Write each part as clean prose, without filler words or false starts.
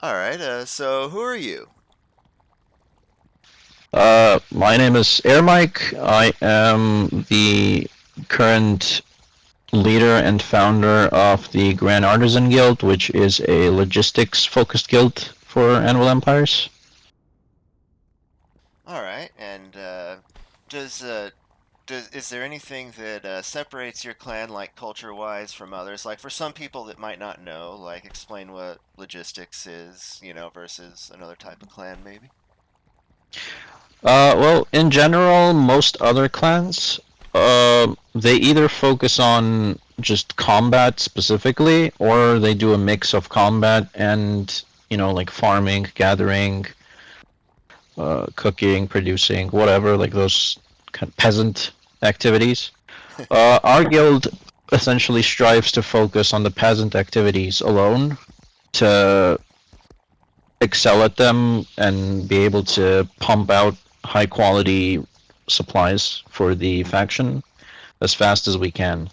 All right. So who are you? My name is AirMike. I am the current leader and founder of the Grand Artisan Guild, which is a logistics focused guild for Anvil Empires. All right. And does is there anything that separates your clan, like culture-wise, from others? Like for some people that might not know, like explain what logistics is, versus another type of clan, maybe. Well, in general, most other clans, they either focus on just combat specifically, or they do a mix of combat and, like farming, gathering, cooking, producing, whatever, like those kind of peasant activities. Our guild essentially strives to focus on the peasant activities alone to excel at them and be able to pump out high quality supplies for the faction as fast as we can.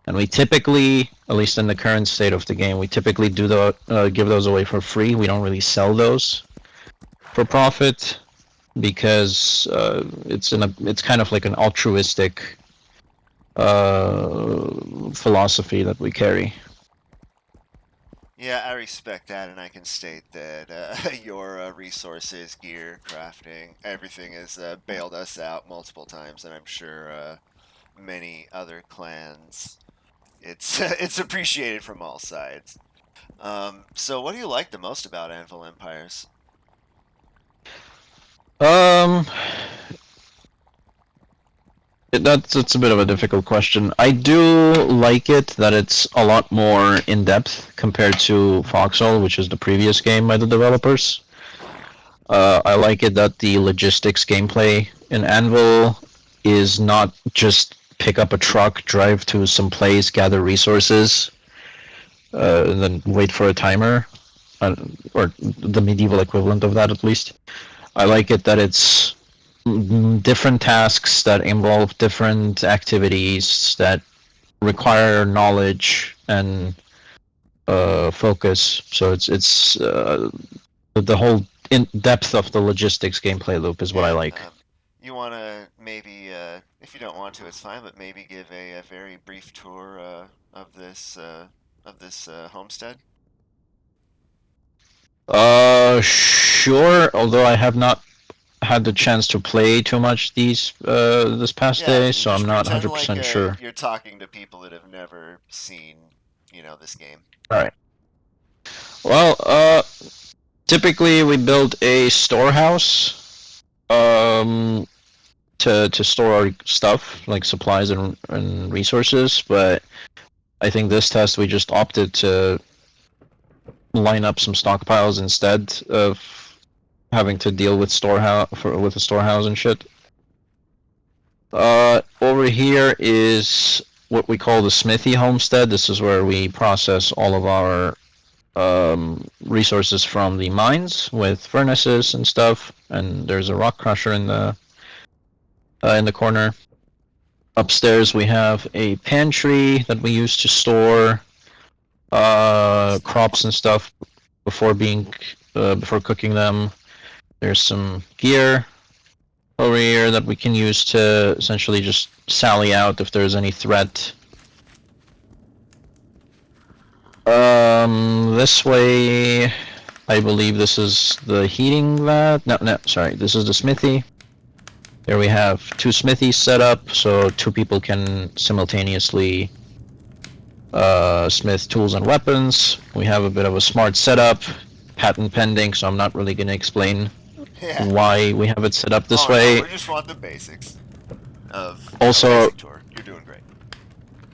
And we typically, at least in the current state of the game, we typically give those away for free. We don't really sell those for profit because it's kind of like an altruistic philosophy that we carry. Yeah, I respect that, and I can state that your resources, gear, crafting, everything has bailed us out multiple times, and I'm sure many other clans. It's it's appreciated from all sides. So what do you like the most about Anvil Empires? Um, that's a bit of a difficult question. I do like it that it's a lot more in depth compared to Foxhole, which is the previous game by the developers. I like it that the logistics gameplay in Anvil is not just pick up a truck, drive to some place, gather resources, and then wait for a timer, uh, or the medieval equivalent of that at least. I like it that it's different tasks that involve different activities that require knowledge and focus. So it's the whole in depth of the logistics gameplay loop is what I And like. you want to maybe, if you don't want to, it's fine, but maybe give a very brief tour of this homestead. Sure. Although I have not had the chance to play too much this past Yeah, day, so I'm just not pretend like 100% sure. you're talking to people that have never seen, this game. All right. Well, typically we build a storehouse to store our stuff like supplies and resources, but I think this test we just opted to line up some stockpiles instead of having to deal with with the storehouse and shit. Over here is what we call the smithy homestead. This is where we process all of our resources from the mines with furnaces and stuff. And there's a rock crusher in the corner. Upstairs we have a pantry that we use to store That's crops nice. and stuff before before cooking them. There's some gear over here that we can use to essentially just sally out if there's any threat. This way, I believe this is the heating vat. No, no, sorry, this is the smithy. There we have two smithies set up, so two people can simultaneously smith tools and weapons. We have a bit of a smart setup, patent pending, so I'm not really going to explain Yeah. why we have it set up this Oh no, way. we just want the basics of a Also, basic tour. You're doing great.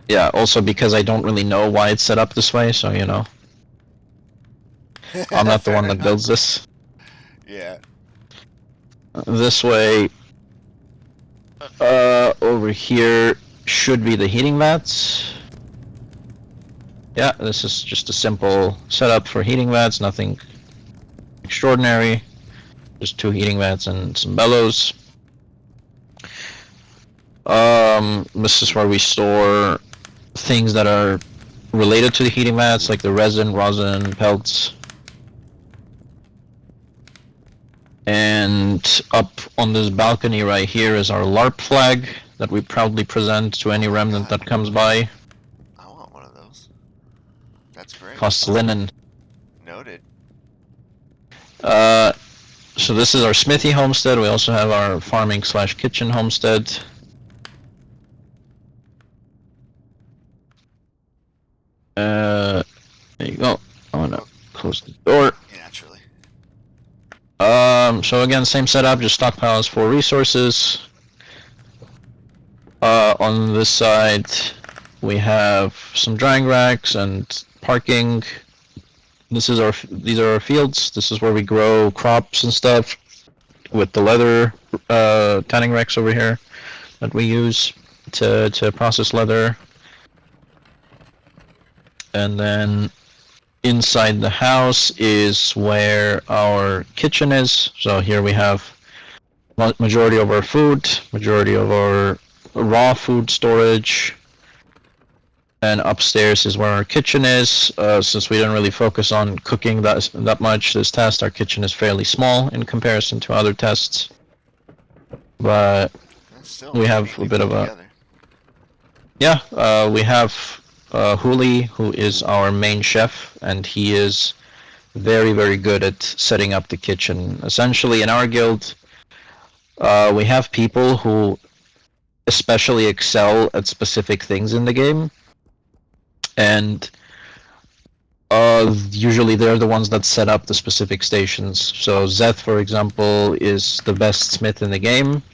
yeah, also because I don't really know why it's set up this way, so I'm not the Fair one that enough. builds this. Yeah. This way, over here should be the heating vats. Yeah, this is just a simple setup for heating vats, nothing extraordinary. Just two heating vats and some bellows. This is where we store things that are related to the heating vats, like the resin, rosin, pelts. And up on this balcony right here is our LARP flag that we proudly present to any Oh my remnant God. that comes by. I want one of those. That's great. Costs linen. Noted. Uh, so this is our smithy homestead. We also have our farming slash kitchen homestead. There you go. I'm gonna close the door. Naturally. So again, same setup, just stockpiles for resources. On this side, we have some drying racks and parking. These are our fields. This is where we grow crops and stuff. With the leather tanning racks over here that we use to process leather. And then inside the house is where our kitchen is. So here we have majority of our food, majority of our raw food storage. And upstairs is where our kitchen is. Since we don't really focus on cooking that much this test, our kitchen is fairly small in comparison to other tests. But Still we pretty have neatly a bit put of a... together. Yeah, we have Huli, who is our main chef, and he is very, very good at setting up the kitchen. Essentially, in our guild, we have people who especially excel at specific things in the game, and usually they're the ones that set up the specific stations. So Zeth, for example, is the best smith in the game,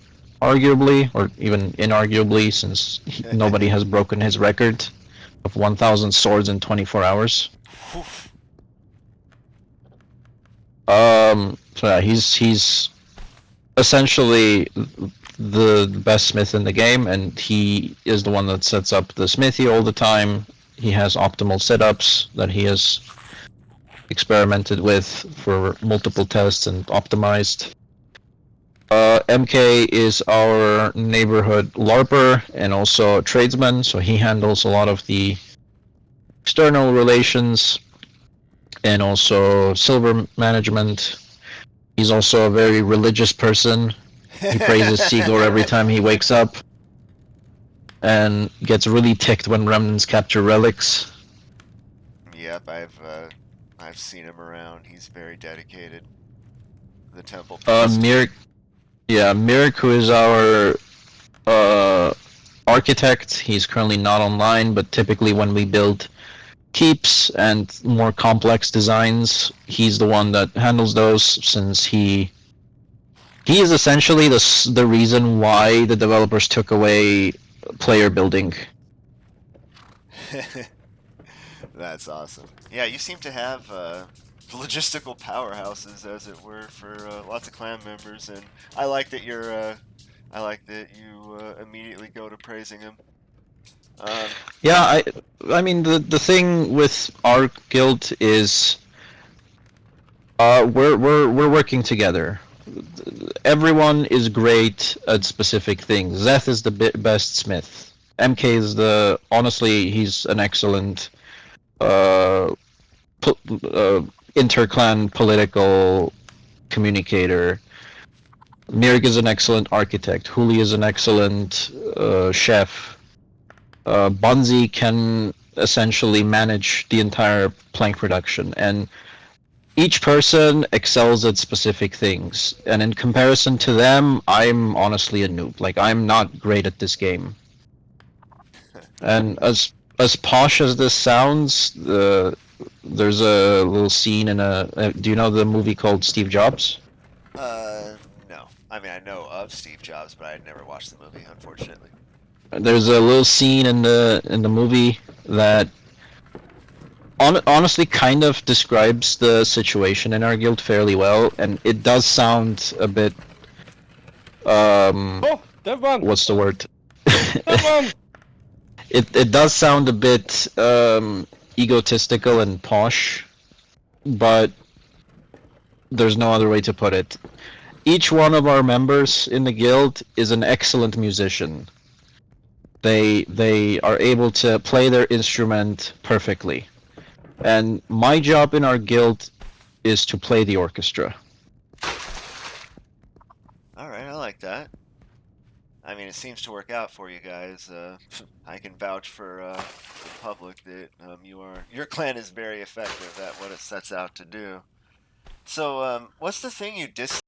arguably, or even inarguably, since nobody has broken his record of 1,000 swords in 24 hours. So yeah, he's essentially the best smith in the game, and he is the one that sets up the smithy all the time. He has optimal setups that he has experimented with for multiple tests and optimized. MK is our neighborhood LARPer and also a tradesman, so he handles a lot of the external relations and also silver management. He's also a very religious person. He praises Sigor every time he wakes up and gets really ticked when remnants capture relics. Yep, I've seen him around. He's very dedicated. The temple priest. Mirik, who is our architect. He's currently not online, but typically when we build keeps and more complex designs, he's the one that handles those, since he is essentially the reason why the developers took away player building. That's awesome. Yeah, you seem to have logistical powerhouses, as it were, for lots of clan members, and I like that I like that you immediately go to praising him. Yeah, I mean the thing with our guild is we're working together. Everyone is great at specific things. Zeth is the best smith. MK is honestly, he's an excellent inter-clan political communicator. Mirik is an excellent architect. Huli is an excellent chef. Bunzi can essentially manage the entire plank production, and each person excels at specific things. And in comparison to them, I'm honestly a noob. Like, I'm not great at this game. And as posh as this sounds, there's a little scene in do you know the movie called Steve Jobs? No. I mean, I know of Steve Jobs, but I'd never watched the movie, unfortunately. There's a little scene in the movie that honestly kind of describes the situation in our guild fairly well, and it does sound a bit what's the word? It does sound a bit egotistical and posh, but there's no other way to put it. Each one of our members in the guild is an excellent musician. They are able to play their instrument perfectly. And my job in our guild is to play the orchestra. All right, I like that. I mean, it seems to work out for you guys. I can vouch for the public that your clan is very effective at what it sets out to do. So, what's the thing you dislike